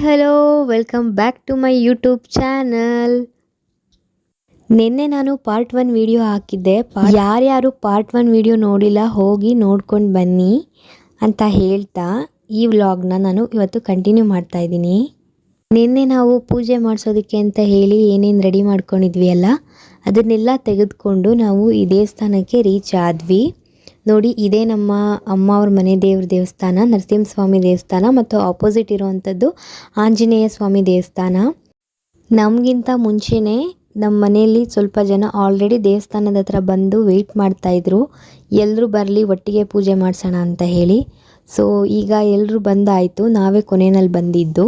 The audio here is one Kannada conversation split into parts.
Hello welcome back to my YouTube channel. ನಿನ್ನೆ ನಾನು ಪಾರ್ಟ್ 1 ವಿಡಿಯೋ ಹಾಕಿದ್ದೆ. ಯಾರ್ಯಾರು ಪಾರ್ಟ್ 1 ವಿಡಿಯೋ ನೋಡಿಲ್ಲ ಹೋಗಿ ನೋಡ್ಕೊಂಡು ಬನ್ನಿ ಅಂತ ಹೇಳ್ತಾ ಈ ವ್ಲಾಗ್ನ ನಾನು ಇವತ್ತು ಕಂಟಿನ್ಯೂ ಮಾಡ್ತಾ ಇದ್ದೀನಿ. ನಿನ್ನೆ ನಾವು ಪೂಜೆ ಮಾಡಿಸೋದಕ್ಕೆ ಅಂತ ಹೇಳಿ ಏನೇನು ರೆಡಿ ಮಾಡ್ಕೊಂಡಿದ್ವಿ ಅಲ್ಲ, ಅದನ್ನೆಲ್ಲ ತೆಗೆದುಕೊಂಡು ನಾವು ಈ ದೇವಸ್ಥಾನಕ್ಕೆ ರೀಚ್ ಆದ್ವಿ. ನೋಡಿ, ಇದೇ ನಮ್ಮ ಅಮ್ಮ ಅವ್ರ ಮನೆ ದೇವಸ್ಥಾನ, ನರಸಿಂಹಸ್ವಾಮಿ ದೇವಸ್ಥಾನ, ಮತ್ತು ಆಪೋಸಿಟ್ ಇರುವಂಥದ್ದು ಆಂಜನೇಯ ಸ್ವಾಮಿ ದೇವಸ್ಥಾನ. ನಮಗಿಂತ ಮುಂಚೆನೇ ನಮ್ಮ ಮನೆಯಲ್ಲಿ ಸ್ವಲ್ಪ ಜನ ಆಲ್ರೆಡಿ ದೇವಸ್ಥಾನದ ಹತ್ರ ಬಂದು ವೆಯ್ಟ್ ಮಾಡ್ತಾಯಿದ್ರು, ಎಲ್ಲರೂ ಬರಲಿ ಒಟ್ಟಿಗೆ ಪೂಜೆ ಮಾಡಿಸೋಣ ಅಂತ ಹೇಳಿ. ಸೊ ಈಗ ಎಲ್ಲರೂ ಬಂದಾಯಿತು, ನಾವೇ ಕೊನೆಯಲ್ಲಿ ಬಂದಿದ್ದು.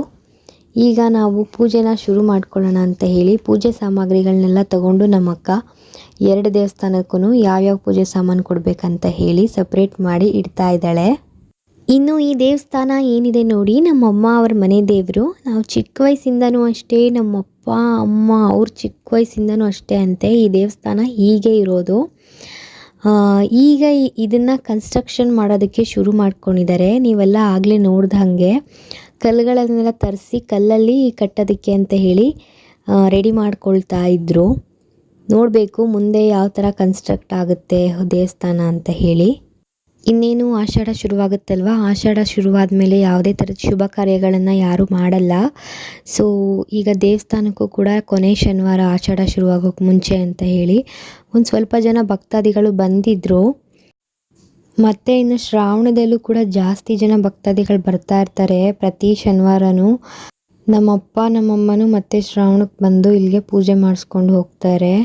ಈಗ ನಾವು ಪೂಜೆನ ಶುರು ಮಾಡ್ಕೊಳ್ಳೋಣ ಅಂತ ಹೇಳಿ ಪೂಜೆ ಸಾಮಗ್ರಿಗಳನ್ನೆಲ್ಲ ತಗೊಂಡು ನಮ್ಮ ಅಕ್ಕ 2 ದೇವಸ್ಥಾನಕ್ಕೂ ಯಾವ್ಯಾವ ಪೂಜೆ ಸಾಮಾನು ಕೊಡಬೇಕಂತ ಹೇಳಿ ಸಪ್ರೇಟ್ ಮಾಡಿ ಇಡ್ತಾ ಇದ್ದಾಳೆ. ಇನ್ನು ಈ ದೇವಸ್ಥಾನ ಏನಿದೆ ನೋಡಿ, ನಮ್ಮಮ್ಮ ಅವ್ರ ಮನೆ ದೇವರು. ನಾವು ಚಿಕ್ಕ ವಯಸ್ಸಿಂದನೂ ಅಷ್ಟೇ, ನಮ್ಮಪ್ಪ ಅಮ್ಮ ಅವ್ರ ಚಿಕ್ಕ ವಯಸ್ಸಿಂದನೂ ಅಷ್ಟೇ ಅಂತೆ ಈ ದೇವಸ್ಥಾನ ಹೀಗೆ ಇರೋದು. ಈಗ ಇದನ್ನು ಕನ್ಸ್ಟ್ರಕ್ಷನ್ ಮಾಡೋದಕ್ಕೆ ಶುರು ಮಾಡ್ಕೊಂಡಿದ್ದಾರೆ. ನೀವೆಲ್ಲ ಆಗಲೇ ನೋಡ್ದಂಗೆ ಕಲ್ಲುಗಳನ್ನೆಲ್ಲ ತರಿಸಿ ಕಲ್ಲಲ್ಲಿ ಕಟ್ಟೋದಕ್ಕೆ ಅಂತ ಹೇಳಿ ರೆಡಿ ಮಾಡ್ಕೊಳ್ತಾ ಇದ್ದರು. ನೋಡಬೇಕು ಮುಂದೆ ಯಾವ ಥರ ಕನ್ಸ್ಟ್ರಕ್ಟ್ ಆಗುತ್ತೆ ದೇವಸ್ಥಾನ ಅಂತ ಹೇಳಿ. ಇನ್ನೇನು ಆಷಾಢ ಶುರುವಾಗುತ್ತಲ್ವ, ಆಷಾಢ ಶುರುವಾದ ಮೇಲೆ ಯಾವುದೇ ಥರದ ಶುಭ ಕಾರ್ಯಗಳನ್ನು ಯಾರೂ ಮಾಡಲ್ಲ. ಸೊ ಈಗ ದೇವಸ್ಥಾನಕ್ಕೂ ಕೂಡ ಕೊನೆ ಶನಿವಾರ ಆಷಾಢ ಶುರುವಾಗೋಕ್ಕೆ ಮುಂಚೆ ಅಂತ ಹೇಳಿ ಒಂದು ಸ್ವಲ್ಪ ಜನ ಭಕ್ತಾದಿಗಳು ಬಂದಿದ್ದರು. ಮತ್ತು ಇನ್ನು ಶ್ರಾವಣದಲ್ಲೂ ಕೂಡ ಜಾಸ್ತಿ ಜನ ಭಕ್ತಾದಿಗಳು ಬರ್ತಾ ಇರ್ತಾರೆ ಪ್ರತಿ ಶನಿವಾರನೂ. ನಮ್ಮಪ್ಪ ನಮ್ಮಮ್ಮನೂ ಮತ್ತೆ ಶ್ರಾವಣಕ್ಕೆ ಬಂದು ಇಲ್ಲಿಗೆ ಪೂಜೆ ಮಾಡಿಸ್ಕೊಂಡು ಹೋಗ್ತಾರೆ.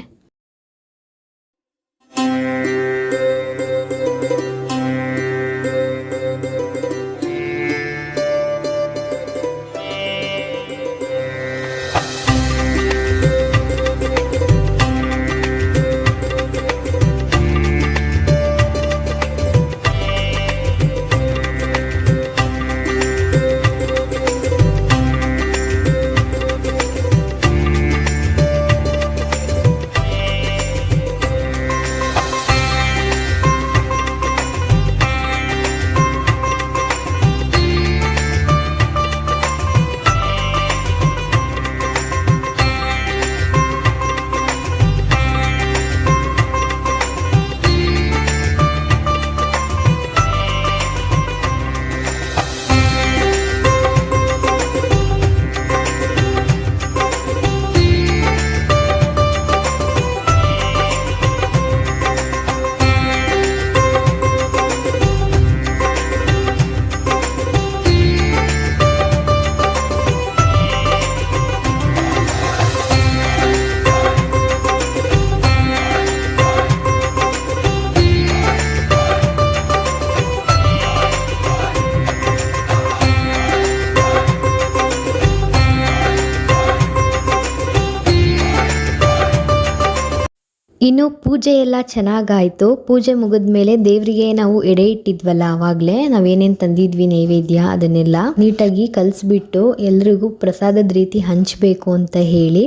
ಇನ್ನು ಪೂಜೆ ಎಲ್ಲ ಚೆನ್ನಾಗಾಯಿತು. ಪೂಜೆ ಮುಗಿದ ಮೇಲೆ ದೇವರಿಗೆ ನಾವು ಎಡೆ ಇಟ್ಟಿದ್ವಲ್ಲ, ಆವಾಗಲೇ ನಾವೇನೇನು ತಂದಿದ್ವಿ ನೈವೇದ್ಯ ಅದನ್ನೆಲ್ಲ ನೀಟಾಗಿ ಕಲಿಸ್ಬಿಟ್ಟು ಎಲ್ರಿಗೂ ಪ್ರಸಾದದ ರೀತಿ ಹಂಚಬೇಕು ಅಂತ ಹೇಳಿ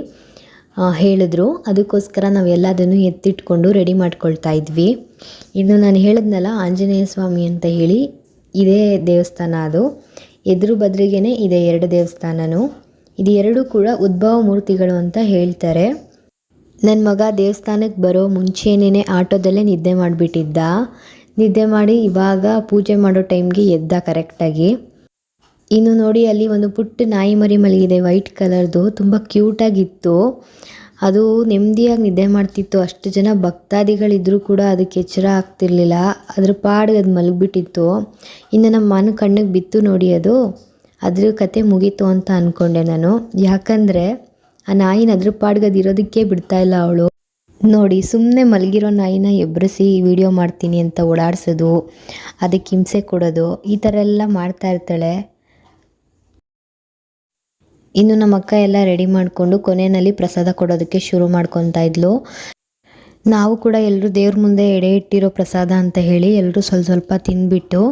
ಹೇಳಿದ್ರು. ಅದಕ್ಕೋಸ್ಕರ ನಾವೆಲ್ಲದನ್ನು ಎತ್ತಿಟ್ಕೊಂಡು ರೆಡಿ ಮಾಡ್ಕೊಳ್ತಾ ಇದ್ವಿ. ಇನ್ನು ನಾನು ಹೇಳಿದ್ನಲ್ಲ ಆಂಜನೇಯ ಸ್ವಾಮಿ ಅಂತ ಹೇಳಿ, ಇದೇ ದೇವಸ್ಥಾನ. ಅದು ಎದುರು ಬದ್ರಿಗೇ ಇದೆ 2 ದೇವಸ್ಥಾನನೂ. ಇದು 2 ಕೂಡ ಉದ್ಭವ ಮೂರ್ತಿಗಳು ಅಂತ ಹೇಳ್ತಾರೆ. ನನ್ನ ಮಗ ದೇವಸ್ಥಾನಕ್ಕೆ ಬರೋ ಮುಂಚೆನೇ ಆಟೋದಲ್ಲೇ ನಿದ್ದೆ ಮಾಡಿಬಿಟ್ಟಿದ್ದ. ನಿದ್ದೆ ಮಾಡಿ ಇವಾಗ ಪೂಜೆ ಮಾಡೋ ಟೈಮ್ಗೆ ಎದ್ದ ಕರೆಕ್ಟಾಗಿ. ಇನ್ನು ನೋಡಿ, ಅಲ್ಲಿ ಒಂದು ಪುಟ್ಟ ನಾಯಿ ಮರಿ ಮಲಗಿದೆ ವೈಟ್ ಕಲರ್ದು, ತುಂಬ ಕ್ಯೂಟಾಗಿತ್ತು. ಅದು ನೆಮ್ಮದಿಯಾಗಿ ನಿದ್ದೆ ಮಾಡ್ತಿತ್ತು. ಅಷ್ಟು ಜನ ಭಕ್ತಾದಿಗಳಿದ್ರೂ ಕೂಡ ಅದಕ್ಕೆ ಎಚ್ಚರ ಆಗ್ತಿರ್ಲಿಲ್ಲ, ಅದ್ರ ಪಾಡಿಗೆ ಅದು ಮಲಗಿಬಿಟ್ಟಿತ್ತು. ಇನ್ನು ನಮ್ಮ ಮನ ಕಣ್ಣಿಗೆ ಬಿತ್ತು ನೋಡಿ, ಅದ್ರ ಕತೆ ಮುಗೀತು ಅಂತ ಅಂದ್ಕೊಂಡೆ ನಾನು. ಯಾಕಂದರೆ ಆ ನಾಯಿನ ಅದ್ರ ಪಾಡ್ಗೆ ಅದು ಇರೋದಕ್ಕೆ ಬಿಡ್ತಾ ಇಲ್ಲ ಅವಳು. ನೋಡಿ, ಸುಮ್ಮನೆ ಮಲಗಿರೋ ನಾಯಿನ ಎಬ್ಬರಿಸಿ ವಿಡಿಯೋ ಮಾಡ್ತೀನಿ ಅಂತ ಓಡಾಡಿಸೋದು, ಅದಕ್ಕೆ ಹಿಂಸೆ ಕೊಡೋದು, ಈ ಥರ ಎಲ್ಲ ಮಾಡ್ತಾ ಇರ್ತಾಳೆ. ಇನ್ನು ನಮ್ಮ ಅಕ್ಕ ಎಲ್ಲ ರೆಡಿ ಮಾಡಿಕೊಂಡು ಕೊನೆಯಲ್ಲಿ ಪ್ರಸಾದ ಕೊಡೋದಕ್ಕೆ ಶುರು ಮಾಡ್ಕೊತಾ ಇದ್ಲು. ನಾವು ಕೂಡ ಎಲ್ಲರೂ ದೇವ್ರ ಮುಂದೆ ಎಡೆ ಇಟ್ಟಿರೋ ಪ್ರಸಾದ ಅಂತ ಹೇಳಿ ಎಲ್ಲರೂ ಸ್ವಲ್ಪ ಸ್ವಲ್ಪ ತಿಂದ್ಬಿಟ್ಟು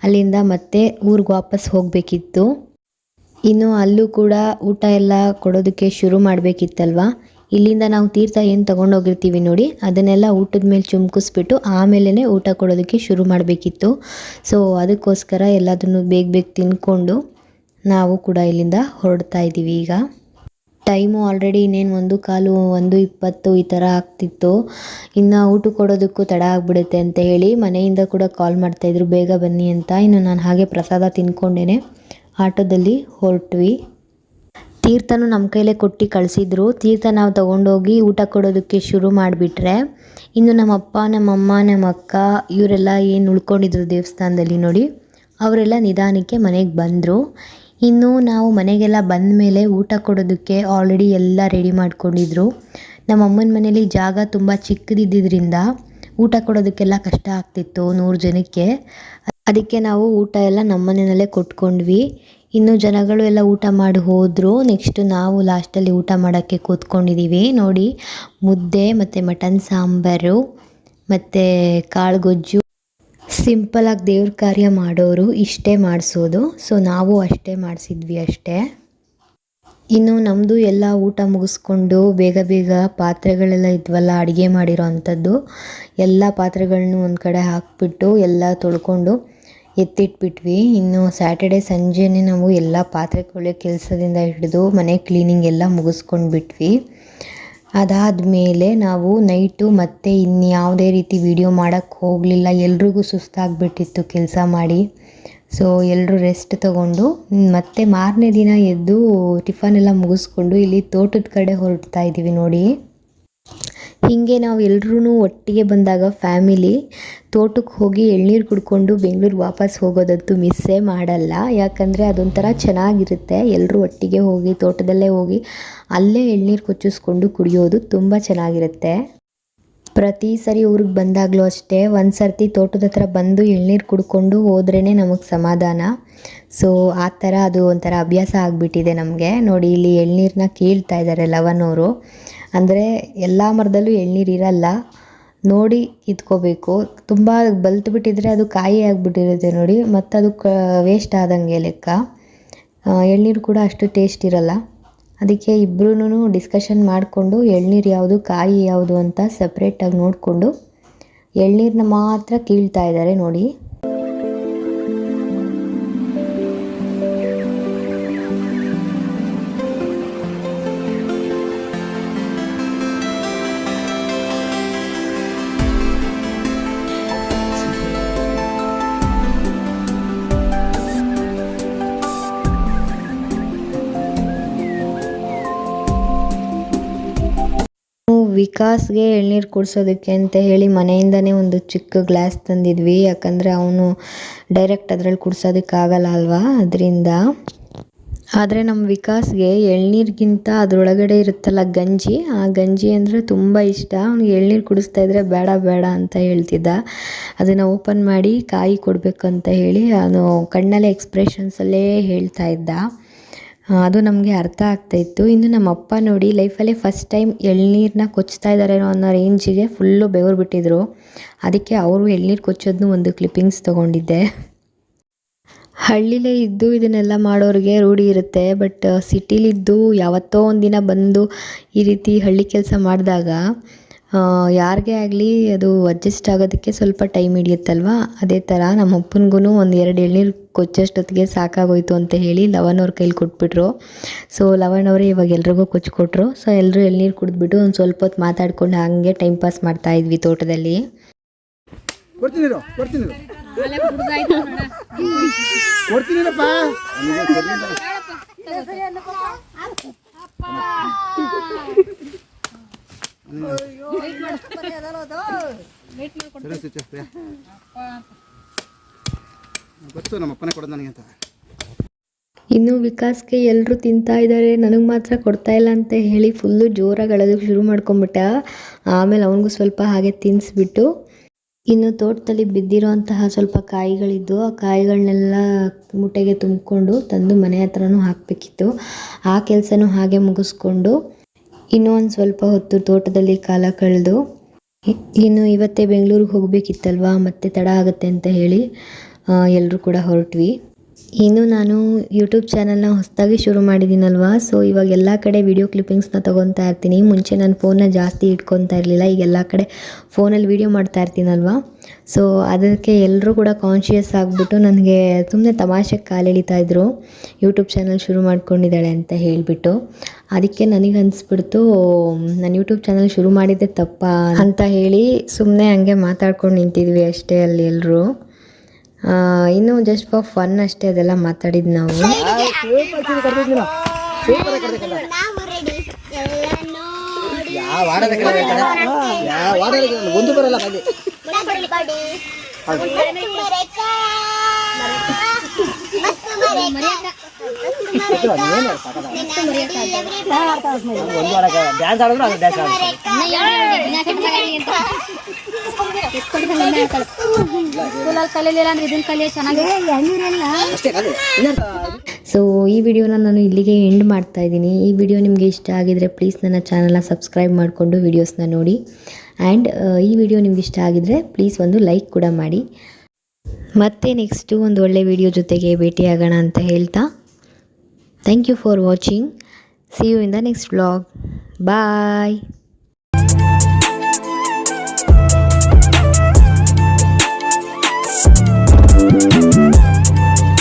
ಅಲ್ಲಿಂದ ಮತ್ತೆ ಊರಿಗೆ ವಾಪಸ್ ಹೋಗಬೇಕಿತ್ತು. ಇನ್ನು ಅಲ್ಲೂ ಕೂಡ ಊಟ ಎಲ್ಲ ಕೊಡೋದಕ್ಕೆ ಶುರು ಮಾಡಬೇಕಿತ್ತಲ್ವ. ಇಲ್ಲಿಂದ ನಾವು ತೀರ್ಥ ಏನು ತೊಗೊಂಡೋಗಿರ್ತೀವಿ ನೋಡಿ, ಅದನ್ನೆಲ್ಲ ಊಟದ ಮೇಲೆ ಚುಮ್ಕಿಸ್ಬಿಟ್ಟು ಆಮೇಲೆ ಊಟ ಕೊಡೋದಕ್ಕೆ ಶುರು ಮಾಡಬೇಕಿತ್ತು. ಸೊ ಅದಕ್ಕೋಸ್ಕರ ಎಲ್ಲದನ್ನು ಬೇಗ ಬೇಗ ತಿಂದ್ಕೊಂಡು ನಾವು ಕೂಡ ಇಲ್ಲಿಂದ ಹೊರಡ್ತಾ ಇದ್ದೀವಿ. ಈಗ ಟೈಮು ಆಲ್ರೆಡಿ ಇನ್ನೇನು 1:15 1:20 ಈ ಥರ ಆಗ್ತಿತ್ತು. ಇನ್ನು ಊಟ ಕೊಡೋದಕ್ಕೂ ತಡ ಆಗಿಬಿಡುತ್ತೆ ಅಂತ ಹೇಳಿ ಮನೆಯಿಂದ ಕೂಡ ಕಾಲ್ ಮಾಡ್ತಾಯಿದ್ರು ಬೇಗ ಬನ್ನಿ ಅಂತ. ಇನ್ನು ನಾನು ಹಾಗೆ ಪ್ರಸಾದ ತಿಂದ್ಕೊಂಡೇ ಆಟೋದಲ್ಲಿ ಹೊರಟ್ವಿ. ತೀರ್ಥನೂ ನಮ್ಮ ಕೈಲೇ ಕೊಟ್ಟು ಕಳಿಸಿದ್ರು. ತೀರ್ಥ ನಾವು ತೊಗೊಂಡೋಗಿ ಊಟ ಕೊಡೋದಕ್ಕೆ ಶುರು ಮಾಡಿಬಿಟ್ರೆ ಇನ್ನು ನಮ್ಮಪ್ಪ ನಮ್ಮಮ್ಮ ನಮ್ಮ ಅಕ್ಕ ಇವರೆಲ್ಲ ಏನು ಉಳ್ಕೊಂಡಿದ್ರು ದೇವಸ್ಥಾನದಲ್ಲಿ ನೋಡಿ, ಅವರೆಲ್ಲ ನಿಧಾನಕ್ಕೆ ಮನೆಗೆ ಬಂದರು. ಇನ್ನು ನಾವು ಮನೆಗೆಲ್ಲ ಬಂದ ಮೇಲೆ ಊಟ ಕೊಡೋದಕ್ಕೆ ಆಲ್ರೆಡಿ ಎಲ್ಲ ರೆಡಿ ಮಾಡ್ಕೊಂಡಿದ್ರು. ನಮ್ಮ ಅಮ್ಮನ ಮನೇಲಿ ಜಾಗ ತುಂಬ ಚಿಕ್ಕದಿದ್ದರಿಂದ ಊಟ ಕೊಡೋದಕ್ಕೆಲ್ಲ ಕಷ್ಟ ಆಗ್ತಿತ್ತು 100 ಜನಕ್ಕೆ. ಅದಕ್ಕೆ ನಾವು ಊಟ ಎಲ್ಲ ನಮ್ಮ ಮನೆಯಲ್ಲೇ ಕೊಟ್ಕೊಂಡ್ವಿ. ಇನ್ನು ಜನಗಳು ಎಲ್ಲ ಊಟ ಮಾಡಿ ಹೋದರು. ನೆಕ್ಸ್ಟು ನಾವು ಲಾಸ್ಟಲ್ಲಿ ಊಟ ಮಾಡೋಕ್ಕೆ ಕೂತ್ಕೊಂಡಿದ್ದೀವಿ. ನೋಡಿ, ಮುದ್ದೆ ಮತ್ತು ಮಟನ್ ಸಾಂಬಾರು ಮತ್ತು ಕಾಳು ಗೊಜ್ಜು. ಸಿಂಪಲಾಗಿ ದೇವ್ರ ಕಾರ್ಯ ಮಾಡೋರು ಇಷ್ಟೇ ಮಾಡಿಸೋದು. ಸೊ ನಾವು ಅಷ್ಟೇ ಮಾಡಿಸಿದ್ವಿ ಅಷ್ಟೇ. ಇನ್ನು ನಮ್ಮದು ಎಲ್ಲ ಊಟ ಮುಗಿಸ್ಕೊಂಡು ಬೇಗ ಬೇಗ ಪಾತ್ರೆಗಳೆಲ್ಲ ಇದ್ವಲ್ಲ ಅಡುಗೆ ಮಾಡಿರೋ ಅಂಥದ್ದು, ಎಲ್ಲ ಪಾತ್ರೆಗಳನ್ನೂ ಒಂದು ಕಡೆ ಹಾಕಿಬಿಟ್ಟು ಎಲ್ಲ ತೊಳ್ಕೊಂಡು ಎತ್ತಿಟ್ಬಿಟ್ವಿ. ಇನ್ನು ಸ್ಯಾಟರ್ಡೆ ಸಂಜೆನೇ ನಾವು ಎಲ್ಲ ಪಾತ್ರೆ ತೊಳೆಯೋ ಕೆಲಸದಿಂದ ಹಿಡಿದು ಮನೆ ಕ್ಲೀನಿಂಗ್ ಎಲ್ಲ ಮುಗಿಸ್ಕೊಂಡು ಬಿಟ್ವಿ. ಅದಾದಮೇಲೆ ನಾವು ನೈಟು ಮತ್ತೆ ಇನ್ಯಾವುದೇ ರೀತಿ ವಿಡಿಯೋ ಮಾಡೋಕ್ಕೆ ಹೋಗಲಿಲ್ಲ. ಎಲ್ರಿಗೂ ಸುಸ್ತಾಗಿಬಿಟ್ಟಿತ್ತು ಕೆಲಸ ಮಾಡಿ. ಸೊ ಎಲ್ಲರೂ ರೆಸ್ಟ್ ತೊಗೊಂಡು ಮತ್ತೆ ಮಾರನೇ ದಿನ ಎದ್ದು ಟಿಫನ್ ಎಲ್ಲ ಮುಗಿಸ್ಕೊಂಡು ಇಲ್ಲಿ ತೋಟದ ಕಡೆ ಹೊರಡ್ತಾ ಇದ್ದೀವಿ ನೋಡಿ. ಹೀಗೆ ನಾವು ಎಲ್ಲರೂ ಒಟ್ಟಿಗೆ ಬಂದಾಗ ಫ್ಯಾಮಿಲಿ ತೋಟಕ್ಕೆ ಹೋಗಿ ಎಳ್ನೀರು ಕುಡ್ಕೊಂಡು ಬೆಂಗಳೂರು ವಾಪಸ್ ಹೋಗೋದಂತೂ ಮಿಸ್ಸೇ ಮಾಡಲ್ಲ. ಯಾಕಂದರೆ ಅದೊಂಥರ ಚೆನ್ನಾಗಿರುತ್ತೆ. ಎಲ್ಲರೂ ಒಟ್ಟಿಗೆ ಹೋಗಿ ತೋಟದಲ್ಲೇ ಹೋಗಿ ಅಲ್ಲೇ ಎಳ್ನೀರು ಕೊಚ್ಚಿಸ್ಕೊಂಡು ಕುಡಿಯೋದು ತುಂಬ ಚೆನ್ನಾಗಿರುತ್ತೆ. ಪ್ರತಿ ಸರಿ ಊರಿಗೆ ಬಂದಾಗಲೂ ಅಷ್ಟೇ ಒಂದು ಸರ್ತಿ ತೋಟದ ಹತ್ರ ಬಂದು ಎಳ್ನೀರು ಕುಡ್ಕೊಂಡು ಹೋದ್ರೇ ನಮಗೆ ಸಮಾಧಾನ. ಸೊ ಆ ಥರ ಅದು ಒಂಥರ ಅಭ್ಯಾಸ ಆಗಿಬಿಟ್ಟಿದೆ ನಮಗೆ. ನೋಡಿ, ಇಲ್ಲಿ ಎಳ್ನೀರನ್ನ ಕೀಳ್ತಾ ಇದ್ದಾರೆ ಲವನವರು. ಅಂದರೆ ಎಲ್ಲ ಮರದಲ್ಲೂ ಎಳ್ನೀರು ಇರಲ್ಲ, ನೋಡಿ ಕಿತ್ಕೋಬೇಕು. ತುಂಬ ಬಲ್ತು ಬಿಟ್ಟಿದ್ರೆ ಅದು ಕಾಯಿ ಆಗಿಬಿಟ್ಟಿರುತ್ತೆ ನೋಡಿ, ಮತ್ತು ಅದು ವೇಸ್ಟ್ ಆದಂಗೆ ಲೆಕ್ಕ. ಎಳ್ನೀರು ಕೂಡ ಅಷ್ಟು ಟೇಸ್ಟ್ ಇರಲ್ಲ. ಅದಕ್ಕೆ ಇಬ್ಬರೂ ಡಿಸ್ಕಷನ್ ಮಾಡಿಕೊಂಡು ಎಳ್ನೀರು ಯಾವುದು ಕಾಯಿ ಯಾವುದು ಅಂತ ಸಪ್ರೇಟಾಗಿ ನೋಡಿಕೊಂಡು ಎಳ್ನೀರನ್ನ ಮಾತ್ರ ಕೀಳ್ತಾ ಇದ್ದಾರೆ ನೋಡಿ. ವಿಕಾಸ್ಗೆ ಎಳ್ನೀರು ಕುಡಿಸೋದಕ್ಕೆ ಅಂತ ಹೇಳಿ ಮನೆಯಿಂದನೇ ಒಂದು ಚಿಕ್ಕ ಗ್ಲಾಸ್ ತಂದಿದ್ವಿ. ಯಾಕಂದರೆ ಅವನು ಡೈರೆಕ್ಟ್ ಅದರಲ್ಲಿ ಕುಡಿಸೋದಕ್ಕಾಗಲ್ಲ ಅಲ್ವಾ, ಅದರಿಂದ. ಆದರೆ ನಮ್ಮ ವಿಕಾಸ್ಗೆ ಎಳ್ನೀರಿಗಿಂತ ಅದರೊಳಗಡೆ ಇರುತ್ತಲ್ಲ ಗಂಜಿ, ಆ ಗಂಜಿ ಅಂದರೆ ತುಂಬ ಇಷ್ಟ. ಅವ್ನಿಗೆ ಎಳ್ನೀರು ಕುಡಿಸ್ತಾ ಇದ್ದರೆ ಬೇಡ ಬೇಡ ಅಂತ ಹೇಳ್ತಿದ್ದ. ಅದನ್ನು ಓಪನ್ ಮಾಡಿ ಕಾಯಿ ಕೊಡಬೇಕು ಅಂತ ಹೇಳಿ ಅವನು ಕಣ್ಣಲ್ಲೇ ಎಕ್ಸ್ಪ್ರೆಷನ್ಸಲ್ಲೇ ಹೇಳ್ತಾ ಇದ್ದ. ಅದು ನಮಗೆ ಅರ್ಥ ಆಗ್ತಾಯಿತ್ತು. ಇನ್ನು ನಮ್ಮ ಅಪ್ಪ ನೋಡಿ ಲೈಫಲ್ಲೇ ಫಸ್ಟ್ ಟೈಮ್ ಎಳ್ನೀರನ್ನ ಕೊಚ್ತಾ ಇದ್ದಾರೇನೋ ಅನ್ನೋ ರೇಂಜಿಗೆ ಫುಲ್ಲು ಬೆವರು ಬಿಟ್ಟಿದ್ರು. ಅದಕ್ಕೆ ಅವರು ಎಳ್ನೀರು ಕೊಚ್ಚೋದನ್ನು ಒಂದು ಕ್ಲಿಪ್ಪಿಂಗ್ಸ್ ತೊಗೊಂಡಿದ್ದೆ. ಹಳ್ಳಿಲೇ ಇದ್ದು ಇದನ್ನೆಲ್ಲ ಮಾಡೋರಿಗೆ ರೂಢಿ ಇರುತ್ತೆ. ಬಟ್ ಸಿಟಿಲಿದ್ದು ಯಾವತ್ತೋ ಒಂದಿನ ಬಂದು ಈ ರೀತಿ ಹಳ್ಳಿ ಕೆಲಸ ಮಾಡಿದಾಗ ಯಾರಿಗೇ ಆಗಲಿ ಅದು ಅಡ್ಜಸ್ಟ್ ಆಗೋದಕ್ಕೆ ಸ್ವಲ್ಪ ಟೈಮ್ ಹಿಡಿಯುತ್ತಲ್ವ. ಅದೇ ಥರ ನಮ್ಮ ಅಪ್ಪನಿಗೂ 1-2 ಎಳ್ನೀರು ಕೊಚ್ಚೋಷ್ಟೊತ್ತಿಗೆ ಸಾಕಾಗೋಯ್ತು ಅಂತ ಹೇಳಿ ಲವನವ್ರ ಕೈಲಿ ಕೊಟ್ಬಿಟ್ರು. ಸೊ ಲವನವರೇ ಇವಾಗ ಎಲ್ರಿಗೂ ಕೊಚ್ಚಿಕೊಟ್ರು. ಸೊ ಎಲ್ಲರೂ ಎಳ್ನೀರು ಕುಡಿದ್ಬಿಟ್ಟು ಒಂದು ಸ್ವಲ್ಪ ಹೊತ್ತು ಮಾತಾಡ್ಕೊಂಡು ಹಾಗೆ ಟೈಮ್ ಪಾಸ್ ಮಾಡ್ತಾಯಿದ್ವಿ ತೋಟದಲ್ಲಿ. ಇನ್ನು ವಿಕಾಸ್ಗೆ ಎಲ್ಲರೂ ತಿಂತಾ ಇದ್ದಾರೆ, ನನಗೆ ಮಾತ್ರ ಕೊಡ್ತಾ ಇಲ್ಲ ಅಂತ ಹೇಳಿ ಫುಲ್ಲು ಜೋರಾಗಿ ಅಳೋದಕ್ಕೆ ಶುರು ಮಾಡ್ಕೊಂಬಿಟ್ಟ. ಆಮೇಲೆ ಅವನಿಗೂ ಸ್ವಲ್ಪ ಹಾಗೆ ತಿನ್ನಿಸ್ಬಿಟ್ಟು ಇನ್ನು ತೋಟದಲ್ಲಿ ಬಿದ್ದಿರೋಂತಹ ಸ್ವಲ್ಪ ಕಾಯಿಗಳಿದ್ದು ಆ ಕಾಯಿಗಳನ್ನೆಲ್ಲ ಮೂಟೆಗೆ ತುಂಬಿಕೊಂಡು ತಂದು ಮನೆ ಹತ್ರನೂ ಹಾಕಬೇಕಿತ್ತು. ಆ ಕೆಲಸನೂ ಹಾಗೆ ಮುಗಿಸ್ಕೊಂಡು ಇನ್ನೂ ಒಂದು ಸ್ವಲ್ಪ ಹೊತ್ತು ತೋಟದಲ್ಲಿ ಕಾಲ ಕಳೆದು ಇನ್ನು ಇವತ್ತೇ ಬೆಂಗಳೂರಿಗೆ ಹೋಗಬೇಕಿತ್ತಲ್ವ, ಮತ್ತೆ ತಡ ಆಗುತ್ತೆ ಅಂತ ಹೇಳಿ ಎಲ್ಲರೂ ಕೂಡ ಹೊರಟ್ವಿ. ಇನ್ನು ನಾನು ಯೂಟ್ಯೂಬ್ ಚಾನಲ್ನ ಹೊಸದಾಗಿ ಶುರು ಮಾಡಿದ್ದೀನಲ್ವ, ಸೊ ಇವಾಗ ಎಲ್ಲ ಕಡೆ ವೀಡಿಯೋ ಕ್ಲಿಪ್ಪಿಂಗ್ಸ್ನ ತೊಗೊತಾ ಇರ್ತೀನಿ. ಮುಂಚೆ ನಾನು ಫೋನ್ನ ಜಾಸ್ತಿ ಇಟ್ಕೊತಾ ಇರಲಿಲ್ಲ, ಈಗ ಎಲ್ಲ ಕಡೆ ಫೋನಲ್ಲಿ ವೀಡಿಯೋ ಮಾಡ್ತಾ ಇರ್ತೀನಲ್ವ, ಸೊ ಅದಕ್ಕೆ ಎಲ್ಲರೂ ಕೂಡ ಕಾನ್ಷಿಯಸ್ ಆಗಿಬಿಟ್ಟು ನನಗೆ ಸುಮ್ಮನೆ ತಮಾಷೆಗೆ ಕಾಲೆಳಿತಾ ಇದ್ರು, ಯೂಟ್ಯೂಬ್ ಚಾನಲ್ ಶುರು ಮಾಡ್ಕೊಂಡಿದ್ದಾಳೆ ಅಂತ ಹೇಳಿಬಿಟ್ಟು. ಅದಕ್ಕೆ ನನಗೆ ಅನಿಸ್ಬಿಡ್ತು ನಾನು ಯೂಟ್ಯೂಬ್ ಚಾನಲ್ ಶುರು ಮಾಡಿದ್ದೆ ತಪ್ಪಾ ಅಂತ ಹೇಳಿ ಸುಮ್ಮನೆ ಹಂಗೆ ಮಾತಾಡ್ಕೊಂಡು ನಿಂತಿದ್ವಿ ಅಷ್ಟೇ ಅಲ್ಲಿ ಎಲ್ಲರೂ. ಇನ್ನು ಜಸ್ಟ್ ಫಾರ್ ಫನ್ ಅಷ್ಟೇ ಅದೆಲ್ಲ ಮಾತಾಡಿದ್ದು ನಾವು. ಸೊ ಈ ವಿಡಿಯೋನ ನಾನು ಇಲ್ಲಿಗೆ ಎಂಡ್ ಮಾಡ್ತಾ ಇದ್ದೀನಿ. ಈ ವಿಡಿಯೋ ನಿಮಗೆ ಇಷ್ಟ ಆಗಿದ್ರೆ ಪ್ಲೀಸ್ ನನ್ನ ಚಾನಲ್ನ ಸಬ್ಸ್ಕ್ರೈಬ್ ಮಾಡಿಕೊಂಡು ವೀಡಿಯೋಸ್ನ ನೋಡಿ. ಆ್ಯಂಡ್ ಈ ವಿಡಿಯೋ ನಿಮ್ಗೆ ಇಷ್ಟ ಆಗಿದ್ರೆ ಪ್ಲೀಸ್ ಒಂದು ಲೈಕ್ ಕೂಡ ಮಾಡಿ. ಮತ್ತೆ ನೆಕ್ಸ್ಟು ಒಂದು ಒಳ್ಳೆ ವಿಡಿಯೋ ಜೊತೆಗೆ ಭೇಟಿಯಾಗೋಣ ಅಂತ ಹೇಳ್ತಾ, thank you for watching. See you in the next vlog. Bye.